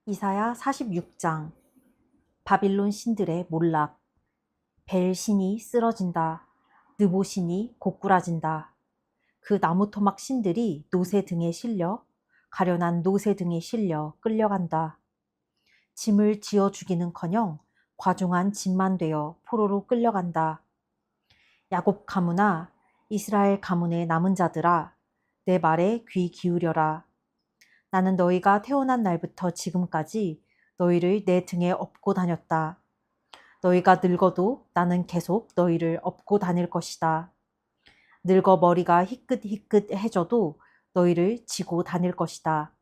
이사야 46장. 바빌론 신들의 몰락. 벨 신이 쓰러진다. 느보 신이 고꾸라진다. 그 나무토막 신들이 노새 등에 실려 가련한 노새 등에 실려 끌려간다. 짐을 지어 주기는커녕 과중한 짐만 되어 포로로 끌려간다. 야곱 가문아, 이스라엘 가문의 남은 자들아, 내 말에 귀 기울여라. 나는 너희가 태어난 날부터 지금까지 너희를 내 등에 업고 다녔다. 너희가 늙어도 나는 계속 너희를 업고 다닐 것이다. 늙어 머리가 희끗희끗해져도 너희를 지고 다닐 것이다.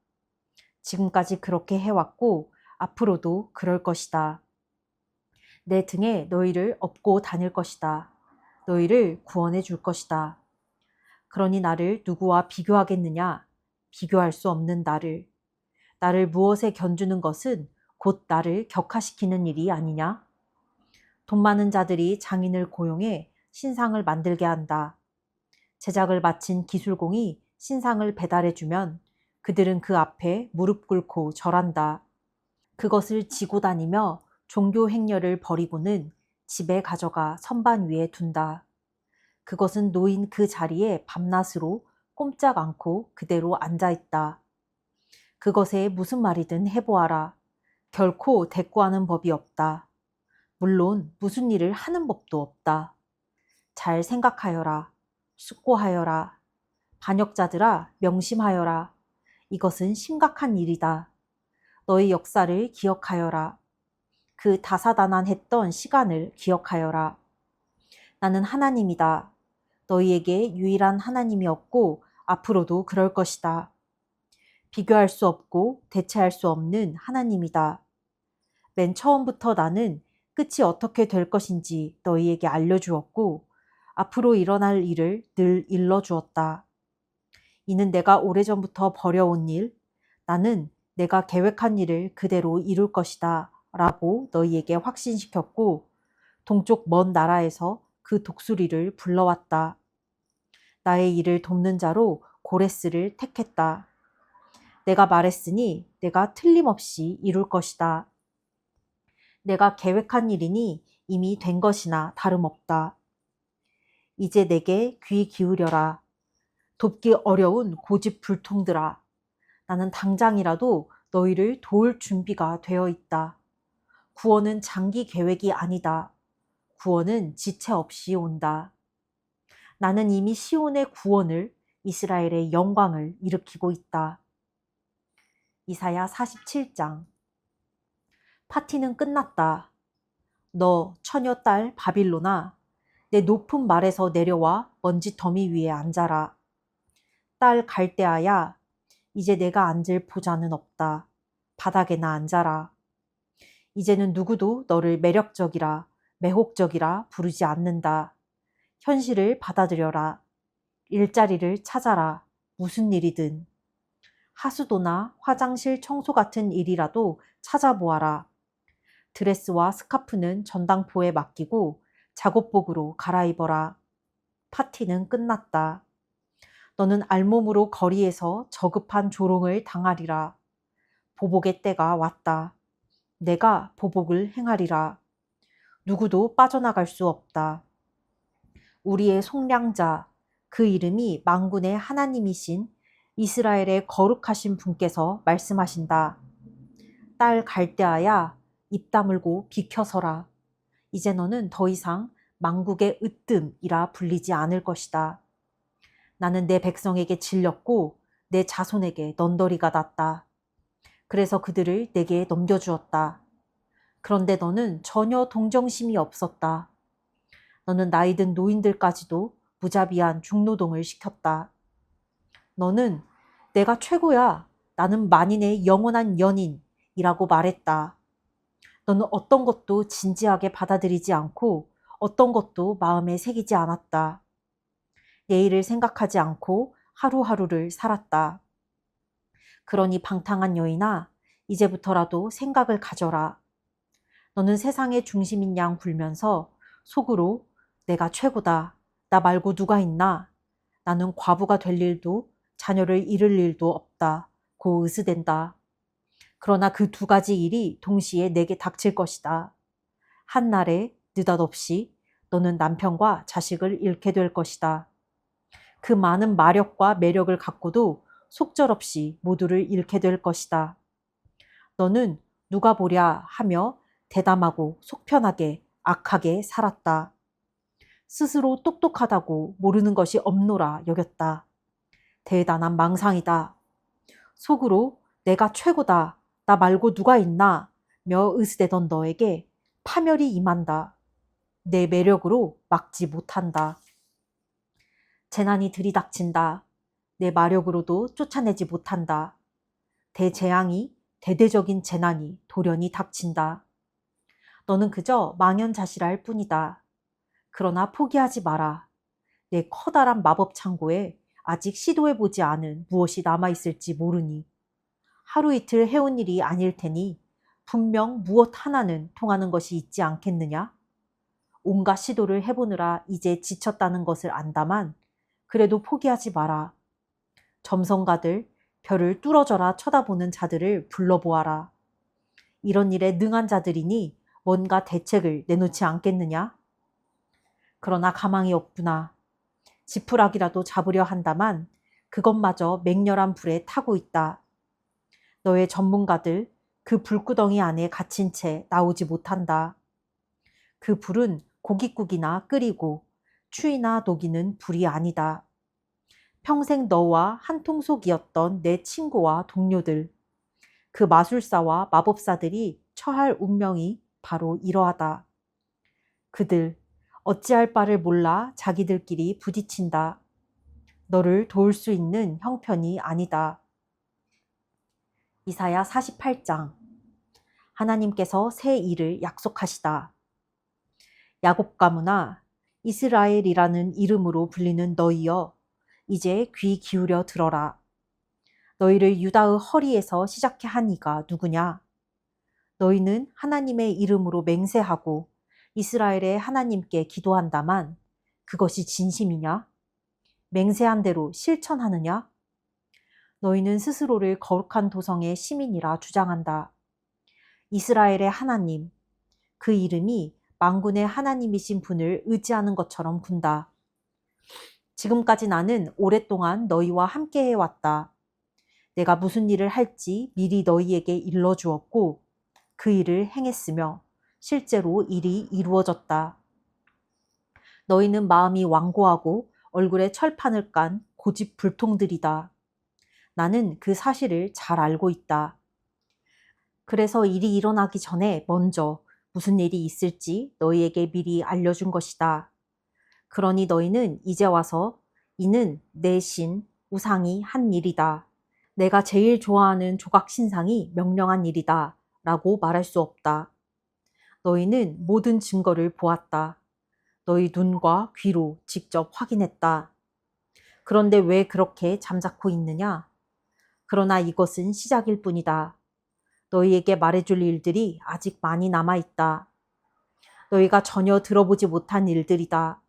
지금까지 그렇게 해왔고 앞으로도 그럴 것이다. 내 등에 너희를 업고 다닐 것이다. 너희를 구원해 줄 것이다. 그러니 나를 누구와 비교하겠느냐? 비교할 수 없는 나를 무엇에 견주는 것은 곧 나를 격하시키는 일이 아니냐? 돈 많은 자들이 장인을 고용해 신상을 만들게 한다. 제작을 마친 기술공이 신상을 배달해주면 그들은 그 앞에 무릎 꿇고 절한다. 그것을 지고 다니며 종교 행렬을 벌이고는 집에 가져가 선반 위에 둔다. 그것은 놓인 그 자리에 밤낮으로 꼼짝 않고 그대로 앉아있다. 그것에 무슨 말이든 해보아라. 결코 대꾸하는 법이 없다. 물론 무슨 일을 하는 법도 없다. 잘 생각하여라. 숙고하여라. 반역자들아, 명심하여라. 이것은 심각한 일이다. 너희 역사를 기억하여라. 그 다사다난했던 시간을 기억하여라. 나는 하나님이다. 너희에게 유일한 하나님이었고 앞으로도 그럴 것이다. 비교할 수 없고 대체할 수 없는 하나님이다. 맨 처음부터 나는 끝이 어떻게 될 것인지 너희에게 알려주었고 앞으로 일어날 일을 늘 일러주었다. 이는 내가 오래전부터 벌여온 일, 나는 내가 계획한 일을 그대로 이룰 것이다 라고 너희에게 확신시켰고 동쪽 먼 나라에서 그 독수리를 불러왔다. 나의 일을 돕는 자로 고레스를 택했다. 내가 말했으니 내가 틀림없이 이룰 것이다. 내가 계획한 일이니 이미 된 것이나 다름없다. 이제 내게 귀 기울여라. 돕기 어려운 고집불통들아. 나는 당장이라도 너희를 도울 준비가 되어 있다. 구원은 장기 계획이 아니다. 구원은 지체 없이 온다. 나는 이미 시온의 구원을, 이스라엘의 영광을 일으키고 있다. 이사야 47장. 파티는 끝났다. 너 처녀 딸 바빌로나, 내 높은 말에서 내려와 먼지 더미 위에 앉아라. 딸 갈대아야, 이제 내가 앉을 보좌는 없다. 바닥에나 앉아라. 이제는 누구도 너를 매력적이라, 매혹적이라 부르지 않는다. 현실을 받아들여라. 일자리를 찾아라. 무슨 일이든. 하수도나 화장실 청소 같은 일이라도 찾아보아라. 드레스와 스카프는 전당포에 맡기고 작업복으로 갈아입어라. 파티는 끝났다. 너는 알몸으로 거리에서 저급한 조롱을 당하리라. 보복의 때가 왔다. 내가 보복을 행하리라. 누구도 빠져나갈 수 없다. 우리의 속량자, 그 이름이 만군의 하나님이신 이스라엘의 거룩하신 분께서 말씀하신다. 딸 갈대아야, 입 다물고 비켜서라. 이제 너는 더 이상 만국의 으뜸이라 불리지 않을 것이다. 나는 내 백성에게 질렸고 내 자손에게 넌더리가 났다. 그래서 그들을 내게 넘겨주었다. 그런데 너는 전혀 동정심이 없었다. 너는 나이든 노인들까지도 무자비한 중노동을 시켰다. 너는 내가 최고야. 나는 만인의 영원한 연인이라고 말했다. 너는 어떤 것도 진지하게 받아들이지 않고 어떤 것도 마음에 새기지 않았다. 내일을 생각하지 않고 하루하루를 살았다. 그러니 방탕한 여인아, 이제부터라도 생각을 가져라. 너는 세상의 중심인 양 굴면서 속으로 내가 최고다. 나 말고 누가 있나? 나는 과부가 될 일도 자녀를 잃을 일도 없다. 고 으스댄다. 그러나 그 두 가지 일이 동시에 내게 닥칠 것이다. 한날에 느닷없이 너는 남편과 자식을 잃게 될 것이다. 그 많은 마력과 매력을 갖고도 속절없이 모두를 잃게 될 것이다. 너는 누가 보랴 하며 대담하고 속편하게 악하게 살았다. 스스로 똑똑하다고 모르는 것이 없노라 여겼다. 대단한 망상이다. 속으로 내가 최고다. 나 말고 누가 있나 며 으스대던 너에게 파멸이 임한다. 내 매력으로 막지 못한다. 재난이 들이닥친다. 내 마력으로도 쫓아내지 못한다. 대재앙이 대대적인 재난이 돌연히 닥친다. 너는 그저 망연자실할 뿐이다. 그러나 포기하지 마라. 내 커다란 마법 창고에 아직 시도해보지 않은 무엇이 남아있을지 모르니 하루 이틀 해온 일이 아닐 테니 분명 무엇 하나는 통하는 것이 있지 않겠느냐? 온갖 시도를 해보느라 이제 지쳤다는 것을 안다만 그래도 포기하지 마라. 점성가들, 별을 뚫어져라 쳐다보는 자들을 불러보아라. 이런 일에 능한 자들이니 뭔가 대책을 내놓지 않겠느냐? 그러나 가망이 없구나. 지푸라기라도 잡으려 한다만 그것마저 맹렬한 불에 타고 있다. 너의 전문가들 그 불구덩이 안에 갇힌 채 나오지 못한다. 그 불은 고깃국이나 끓이고 추위나 녹이는 불이 아니다. 평생 너와 한통속이었던 내 친구와 동료들, 그 마술사와 마법사들이 처할 운명이 바로 이러하다. 그들 어찌할 바를 몰라 자기들끼리 부딪힌다. 너를 도울 수 있는 형편이 아니다. 이사야 48장. 하나님께서 새 일을 약속하시다. 야곱 가문아, 이스라엘이라는 이름으로 불리는 너희여, 이제 귀 기울여 들어라. 너희를 유다의 허리에서 시작해 한 이가 누구냐? 너희는 하나님의 이름으로 맹세하고 이스라엘의 하나님께 기도한다만 그것이 진심이냐? 맹세한 대로 실천하느냐? 너희는 스스로를 거룩한 도성의 시민이라 주장한다. 이스라엘의 하나님, 그 이름이 만군의 하나님이신 분을 의지하는 것처럼 군다. 지금까지 나는 오랫동안 너희와 함께 해왔다. 내가 무슨 일을 할지 미리 너희에게 일러주었고 그 일을 행했으며 실제로 일이 이루어졌다. 너희는 마음이 완고하고 얼굴에 철판을 깐 고집 불통들이다. 나는 그 사실을 잘 알고 있다. 그래서 일이 일어나기 전에 먼저 무슨 일이 있을지 너희에게 미리 알려준 것이다. 그러니 너희는 이제 와서 이는 내 신 우상이 한 일이다. 내가 제일 좋아하는 조각신상이 명령한 일이다 라고 말할 수 없다. 너희는 모든 증거를 보았다. 너희 눈과 귀로 직접 확인했다. 그런데 왜 그렇게 잠자코 있느냐? 그러나 이것은 시작일 뿐이다. 너희에게 말해줄 일들이 아직 많이 남아있다. 너희가 전혀 들어보지 못한 일들이다.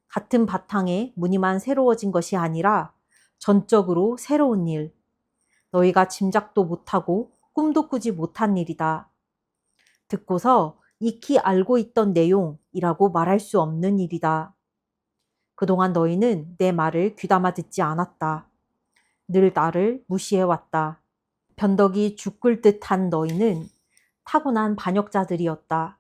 같은 바탕에 무늬만 새로워진 것이 아니라 전적으로 새로운 일. 너희가 짐작도 못하고 꿈도 꾸지 못한 일이다. 듣고서 익히 알고 있던 내용이라고 말할 수 없는 일이다. 그동안 너희는 내 말을 귀담아 듣지 않았다. 늘 나를 무시해왔다. 변덕이 죽을 듯한 너희는 타고난 반역자들이었다.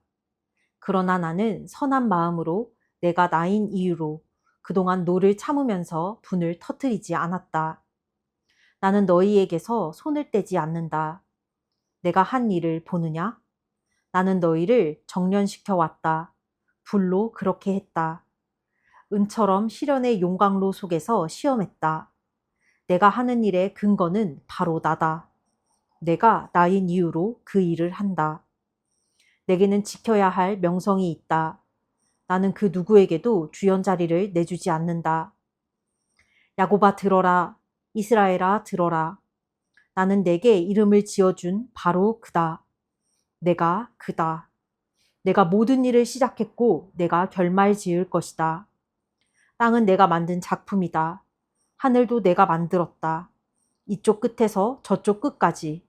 그러나 나는 선한 마음으로 내가 나인 이유로 그동안 노를 참으면서 분을 터뜨리지 않았다. 나는 너희에게서 손을 떼지 않는다. 내가 한 일을 보느냐? 나는 너희를 정련시켜 왔다. 불로 그렇게 했다. 은처럼 시련의 용광로 속에서 시험했다. 내가 하는 일의 근거는 바로 나다. 내가 나인 이유로 그 일을 한다. 내게는 지켜야 할 명성이 있다. 나는 그 누구에게도 주연 자리를 내주지 않는다. 야곱아 들어라. 이스라엘아 들어라. 나는 내게 이름을 지어준 바로 그다. 내가 그다. 내가 모든 일을 시작했고 내가 결말 지을 것이다. 땅은 내가 만든 작품이다. 하늘도 내가 만들었다. 이쪽 끝에서 저쪽 끝까지.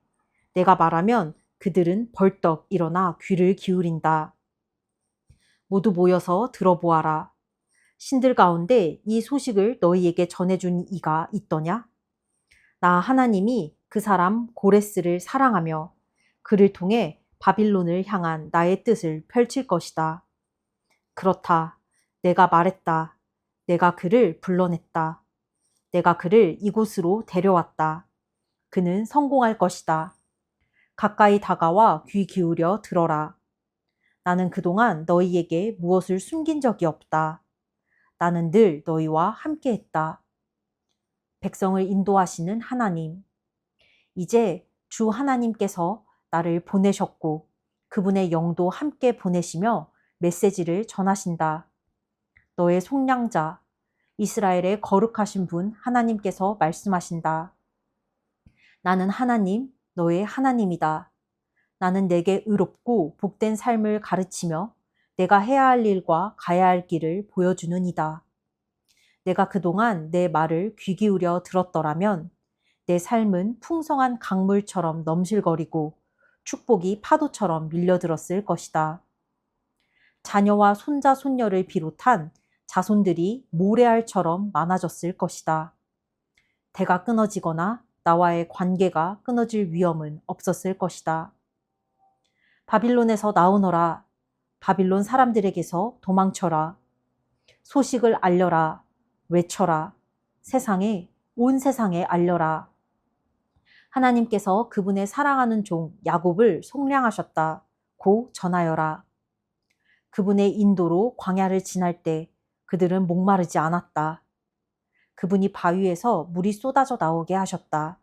내가 말하면 그들은 벌떡 일어나 귀를 기울인다. 모두 모여서 들어보아라. 신들 가운데 이 소식을 너희에게 전해준 이가 있더냐? 나 하나님이 그 사람 고레스를 사랑하며 그를 통해 바빌론을 향한 나의 뜻을 펼칠 것이다. 그렇다. 내가 말했다. 내가 그를 불러냈다. 내가 그를 이곳으로 데려왔다. 그는 성공할 것이다. 가까이 다가와 귀 기울여 들어라. 나는 그동안 너희에게 무엇을 숨긴 적이 없다. 나는 늘 너희와 함께했다. 백성을 인도하시는 하나님. 이제 주 하나님께서 나를 보내셨고 그분의 영도 함께 보내시며 메시지를 전하신다. 너의 속량자, 이스라엘의 거룩하신 분 하나님께서 말씀하신다. 나는 하나님, 너의 하나님이다. 나는 내게 의롭고 복된 삶을 가르치며 내가 해야 할 일과 가야 할 길을 보여주는 이다. 내가 그동안 내 말을 귀 기울여 들었더라면 내 삶은 풍성한 강물처럼 넘실거리고 축복이 파도처럼 밀려들었을 것이다. 자녀와 손자, 손녀를 비롯한 자손들이 모래알처럼 많아졌을 것이다. 대가 끊어지거나 나와의 관계가 끊어질 위험은 없었을 것이다. 바빌론에서 나오너라. 바빌론 사람들에게서 도망쳐라. 소식을 알려라. 외쳐라. 온 세상에 알려라. 하나님께서 그분의 사랑하는 종 야곱을 속량하셨다. 고 전하여라. 그분의 인도로 광야를 지날 때 그들은 목마르지 않았다. 그분이 바위에서 물이 쏟아져 나오게 하셨다.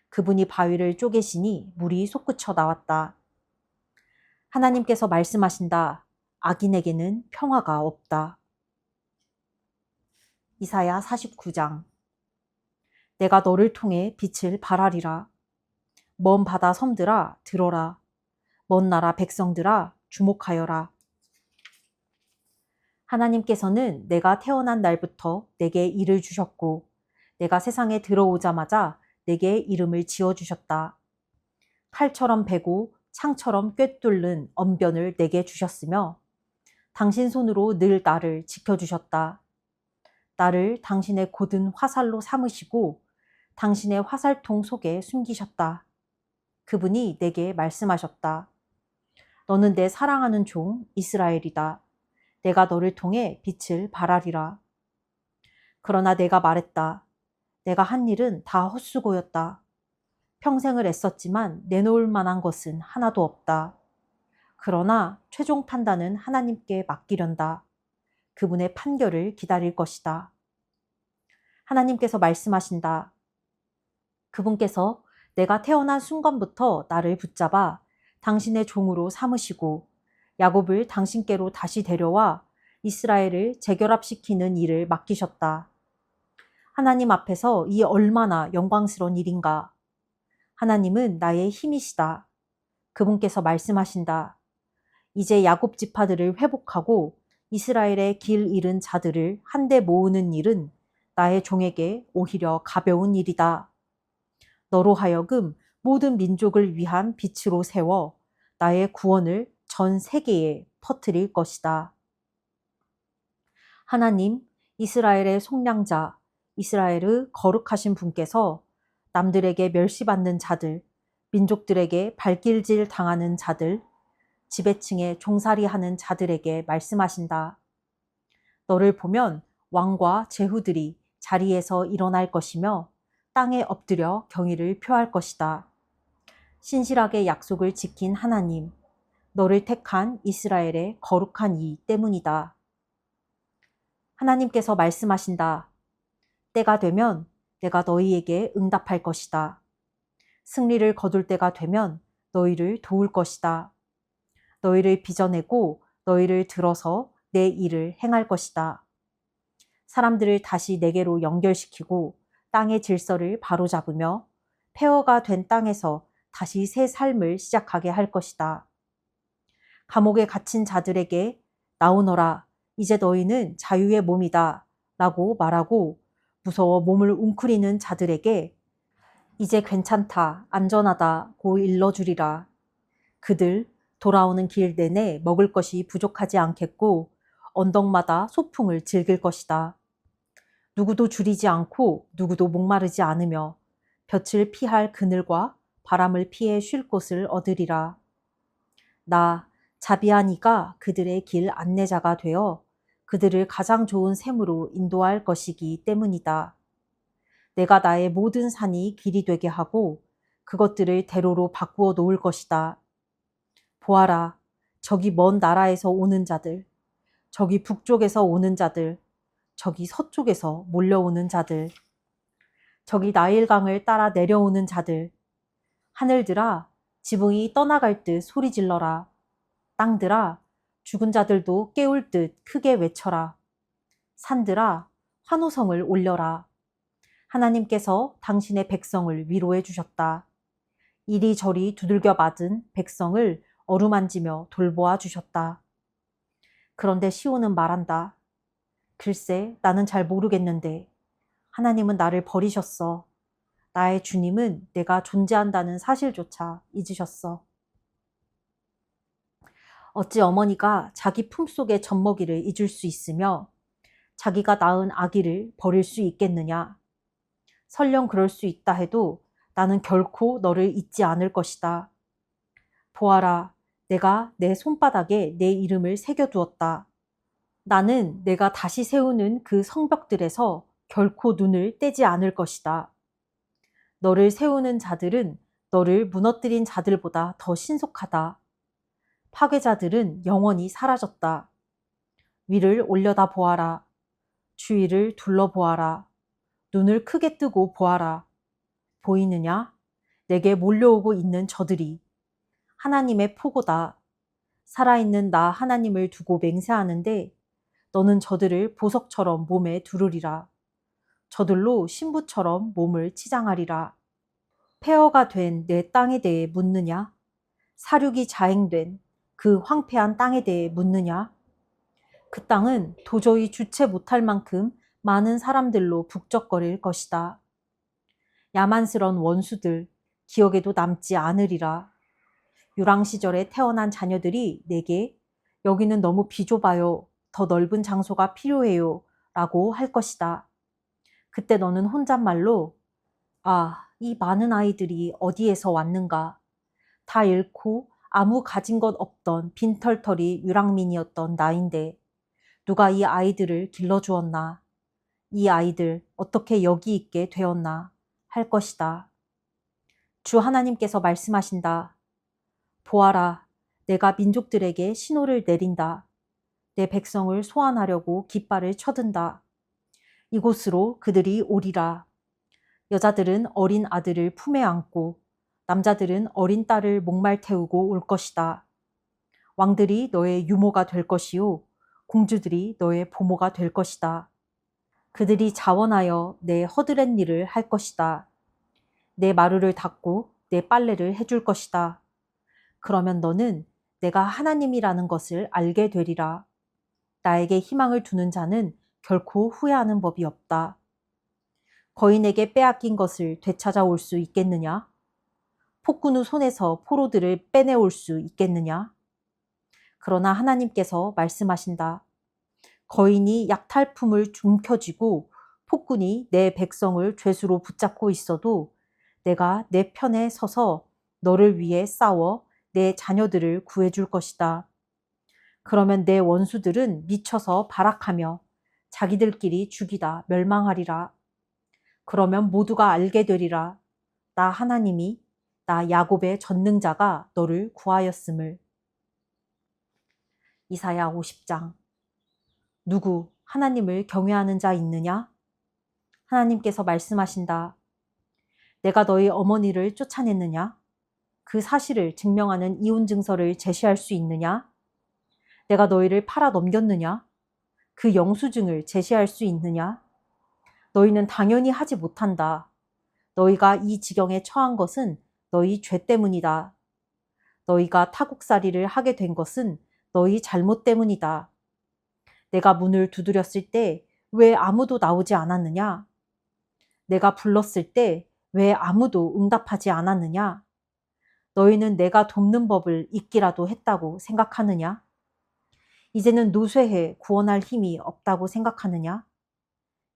그분이 바위를 쪼개시니 물이 솟구쳐 나왔다. 하나님께서 말씀하신다. 악인에게는 평화가 없다. 이사야 49장. 내가 너를 통해 빛을 발하리라. 먼 바다 섬들아 들어라. 먼 나라 백성들아 주목하여라. 하나님께서는 내가 태어난 날부터 내게 이를 주셨고 내가 세상에 들어오자마자 내게 이름을 지어주셨다. 칼처럼 베고 창처럼 꿰뚫는 언변을 내게 주셨으며 당신 손으로 늘 나를 지켜주셨다. 나를 당신의 곧은 화살로 삼으시고 당신의 화살통 속에 숨기셨다. 그분이 내게 말씀하셨다. 너는 내 사랑하는 종 이스라엘이다. 내가 너를 통해 빛을 발하리라. 그러나 내가 말했다. 내가 한 일은 다 헛수고였다. 평생을 애썼지만 내놓을 만한 것은 하나도 없다. 그러나 최종 판단은 하나님께 맡기련다. 그분의 판결을 기다릴 것이다. 하나님께서 말씀하신다. 그분께서 내가 태어난 순간부터 나를 붙잡아 당신의 종으로 삼으시고 야곱을 당신께로 다시 데려와 이스라엘을 재결합시키는 일을 맡기셨다. 하나님 앞에서 이 얼마나 영광스러운 일인가. 하나님은 나의 힘이시다. 그분께서 말씀하신다. 이제 야곱 지파들을 회복하고 이스라엘의 길 잃은 자들을 한데 모으는 일은 나의 종에게 오히려 가벼운 일이다. 너로 하여금 모든 민족을 위한 빛으로 세워 나의 구원을 전 세계에 퍼뜨릴 것이다. 하나님, 이스라엘의 속량자, 이스라엘의 거룩하신 분께서 남들에게 멸시받는 자들, 민족들에게 발길질 당하는 자들, 지배층에 종살이하는 자들에게 말씀하신다. 너를 보면 왕과 제후들이 자리에서 일어날 것이며 땅에 엎드려 경의를 표할 것이다. 신실하게 약속을 지킨 하나님, 너를 택한 이스라엘의 거룩한 이 때문이다. 하나님께서 말씀하신다. 때가 되면 내가 너희에게 응답할 것이다. 승리를 거둘 때가 되면 너희를 도울 것이다. 너희를 빚어내고 너희를 들어서 내 일을 행할 것이다. 사람들을 다시 내게로 연결시키고 땅의 질서를 바로잡으며 폐허가 된 땅에서 다시 새 삶을 시작하게 할 것이다. 감옥에 갇힌 자들에게 나오너라, 이제 너희는 자유의 몸이다 라고 말하고 무서워 몸을 웅크리는 자들에게 이제 괜찮다, 안전하다 고 일러주리라. 그들 돌아오는 길 내내 먹을 것이 부족하지 않겠고 언덕마다 소풍을 즐길 것이다. 누구도 줄이지 않고 누구도 목마르지 않으며 볕을 피할 그늘과 바람을 피해 쉴 곳을 얻으리라. 나 자비하니가 그들의 길 안내자가 되어 그들을 가장 좋은 샘으로 인도할 것이기 때문이다. 내가 나의 모든 산이 길이 되게 하고 그것들을 대로로 바꾸어 놓을 것이다. 보아라, 저기 먼 나라에서 오는 자들, 저기 북쪽에서 오는 자들, 저기 서쪽에서 몰려오는 자들, 저기 나일강을 따라 내려오는 자들. 하늘들아, 지붕이 떠나갈 듯 소리 질러라. 땅들아, 죽은 자들도 깨울 듯 크게 외쳐라. 산들아, 환호성을 올려라. 하나님께서 당신의 백성을 위로해 주셨다. 이리저리 두들겨 맞은 백성을 어루만지며 돌보아 주셨다. 그런데 시온은 말한다. 글쎄, 나는 잘 모르겠는데 하나님은 나를 버리셨어. 나의 주님은 내가 존재한다는 사실조차 잊으셨어. 어찌 어머니가 자기 품속의 젖먹이를 잊을 수 있으며 자기가 낳은 아기를 버릴 수 있겠느냐? 설령 그럴 수 있다 해도 나는 결코 너를 잊지 않을 것이다. 보아라, 내가 내 손바닥에 내 이름을 새겨두었다. 나는 내가 다시 세우는 그 성벽들에서 결코 눈을 떼지 않을 것이다. 너를 세우는 자들은 너를 무너뜨린 자들보다 더 신속하다. 파괴자들은 영원히 사라졌다. 위를 올려다 보아라. 주위를 둘러보아라. 눈을 크게 뜨고 보아라. 보이느냐? 내게 몰려오고 있는 저들이 하나님의 포고다. 살아있는 나 하나님을 두고 맹세하는데 너는 저들을 보석처럼 몸에 두르리라. 저들로 신부처럼 몸을 치장하리라. 폐허가 된 내 땅에 대해 묻느냐? 사륙이 자행된 그 황폐한 땅에 대해 묻느냐? 그 땅은 도저히 주체 못할 만큼 많은 사람들로 북적거릴 것이다. 야만스런 원수들, 기억에도 남지 않으리라. 유랑 시절에 태어난 자녀들이 내게 여기는 너무 비좁아요. 더 넓은 장소가 필요해요. 라고 할 것이다. 그때 너는 혼잣말로 아, 이 많은 아이들이 어디에서 왔는가. 다 잃고 아무 가진 것 없던 빈털터리 유랑민이었던 나인데 누가 이 아이들을 길러주었나. 이 아이들 어떻게 여기 있게 되었나 할 것이다. 주 하나님께서 말씀하신다. 보아라, 내가 민족들에게 신호를 내린다. 내 백성을 소환하려고 깃발을 쳐든다. 이곳으로 그들이 오리라. 여자들은 어린 아들을 품에 안고 남자들은 어린 딸을 목말 태우고 올 것이다. 왕들이 너의 유모가 될 것이요 공주들이 너의 보모가 될 것이다. 그들이 자원하여 내 허드렛 일을 할 것이다. 내 마루를 닦고 내 빨래를 해줄 것이다. 그러면 너는 내가 하나님이라는 것을 알게 되리라. 나에게 희망을 두는 자는 결코 후회하는 법이 없다. 거인에게 빼앗긴 것을 되찾아올 수 있겠느냐? 폭군 후 손에서 포로들을 빼내올 수 있겠느냐? 그러나 하나님께서 말씀하신다. 거인이 약탈품을 움켜쥐고 폭군이 내 백성을 죄수로 붙잡고 있어도 내가 내 편에 서서 너를 위해 싸워 내 자녀들을 구해줄 것이다. 그러면 내 원수들은 미쳐서 발악하며 자기들끼리 죽이다 멸망하리라. 그러면 모두가 알게 되리라. 나 하나님이 나 야곱의 전능자가 너를 구하였음을. 이사야 50장. 누구 하나님을 경외하는 자 있느냐? 하나님께서 말씀하신다. 내가 너희 어머니를 쫓아냈느냐? 그 사실을 증명하는 이혼 증서를 제시할 수 있느냐? 내가 너희를 팔아 넘겼느냐? 그 영수증을 제시할 수 있느냐? 너희는 당연히 하지 못한다. 너희가 이 지경에 처한 것은 너희 죄 때문이다. 너희가 타국살이를 하게 된 것은 너희 잘못 때문이다. 내가 문을 두드렸을 때 왜 아무도 나오지 않았느냐? 내가 불렀을 때 왜 아무도 응답하지 않았느냐? 너희는 내가 돕는 법을 잊기라도 했다고 생각하느냐? 이제는 노쇠해 구원할 힘이 없다고 생각하느냐?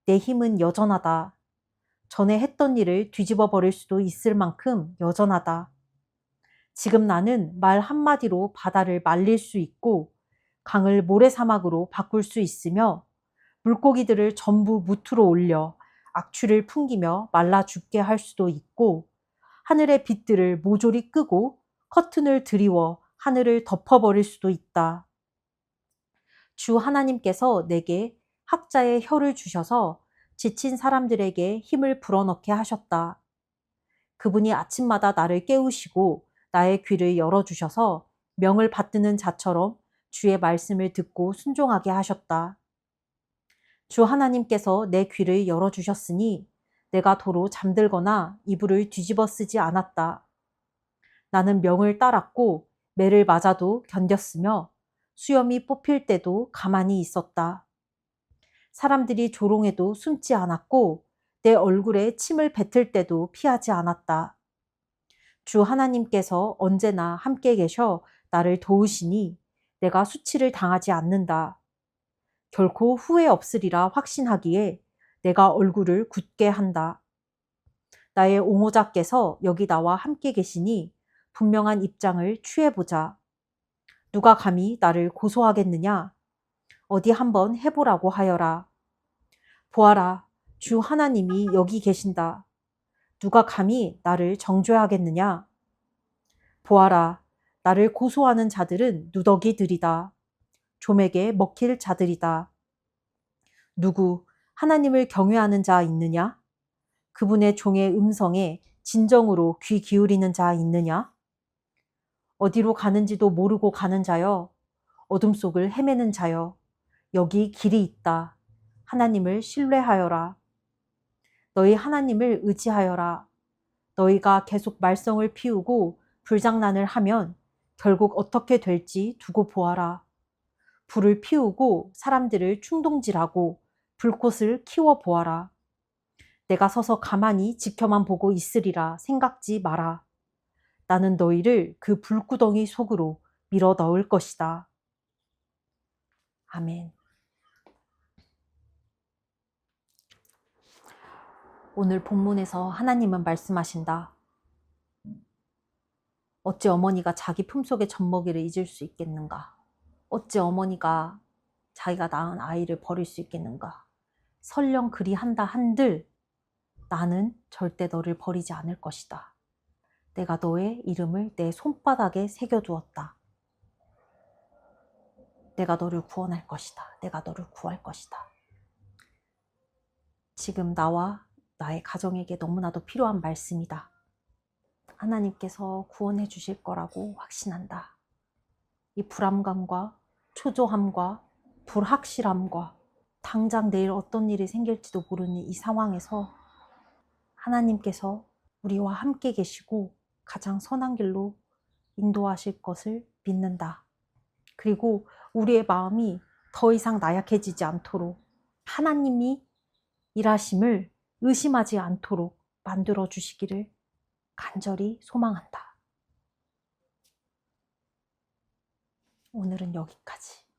내 힘은 여전하다. 전에 했던 일을 뒤집어 버릴 수도 있을 만큼 여전하다. 지금 나는 말 한마디로 바다를 말릴 수 있고 강을 모래사막으로 바꿀 수 있으며 물고기들을 전부 무트로 올려 악취를 풍기며 말라 죽게 할 수도 있고 하늘의 빛들을 모조리 끄고 커튼을 드리워 하늘을 덮어버릴 수도 있다. 주 하나님께서 내게 학자의 혀를 주셔서 지친 사람들에게 힘을 불어넣게 하셨다. 그분이 아침마다 나를 깨우시고 나의 귀를 열어주셔서 명을 받드는 자처럼 주의 말씀을 듣고 순종하게 하셨다. 주 하나님께서 내 귀를 열어주셨으니 내가 도로 잠들거나 이불을 뒤집어 쓰지 않았다. 나는 명을 따랐고 매를 맞아도 견뎠으며 수염이 뽑힐 때도 가만히 있었다. 사람들이 조롱해도 숨지 않았고 내 얼굴에 침을 뱉을 때도 피하지 않았다. 주 하나님께서 언제나 함께 계셔 나를 도우시니 내가 수치를 당하지 않는다. 결코 후회 없으리라 확신하기에 내가 얼굴을 굳게 한다. 나의 옹호자께서 여기 나와 함께 계시니 분명한 입장을 취해보자. 누가 감히 나를 고소하겠느냐? 어디 한번 해보라고 하여라. 보아라, 주 하나님이 여기 계신다. 누가 감히 나를 정죄하겠느냐? 보아라, 나를 고소하는 자들은 누더기들이다. 좀에게 먹힐 자들이다. 누구 하나님을 경외하는 자 있느냐? 그분의 종의 음성에 진정으로 귀 기울이는 자 있느냐? 어디로 가는지도 모르고 가는 자여, 어둠 속을 헤매는 자여, 여기 길이 있다. 하나님을 신뢰하여라. 너희 하나님을 의지하여라. 너희가 계속 말썽을 피우고 불장난을 하면 결국 어떻게 될지 두고 보아라. 불을 피우고 사람들을 충동질하고 불꽃을 키워 보아라. 내가 서서 가만히 지켜만 보고 있으리라 생각지 마라. 나는 너희를 그 불구덩이 속으로 밀어 넣을 것이다. 아멘. 오늘 본문에서 하나님은 말씀하신다. 어찌 어머니가 자기 품속의 젖먹이를 잊을 수 있겠는가? 어찌 어머니가 자기가 낳은 아이를 버릴 수 있겠는가? 설령 그리한다 한들 나는 절대 너를 버리지 않을 것이다. 내가 너의 이름을 내 손바닥에 새겨두었다. 내가 너를 구원할 것이다. 내가 너를 구할 것이다. 지금 나와 나의 가정에게 너무나도 필요한 말씀이다. 하나님께서 구원해 주실 거라고 확신한다. 이 불안감과 초조함과 불확실함과 당장 내일 어떤 일이 생길지도 모르는 이 상황에서 하나님께서 우리와 함께 계시고 가장 선한 길로 인도하실 것을 믿는다. 그리고 우리의 마음이 더 이상 나약해지지 않도록 하나님이 일하심을 의심하지 않도록 만들어 주시기를 간절히 소망한다. 오늘은 여기까지.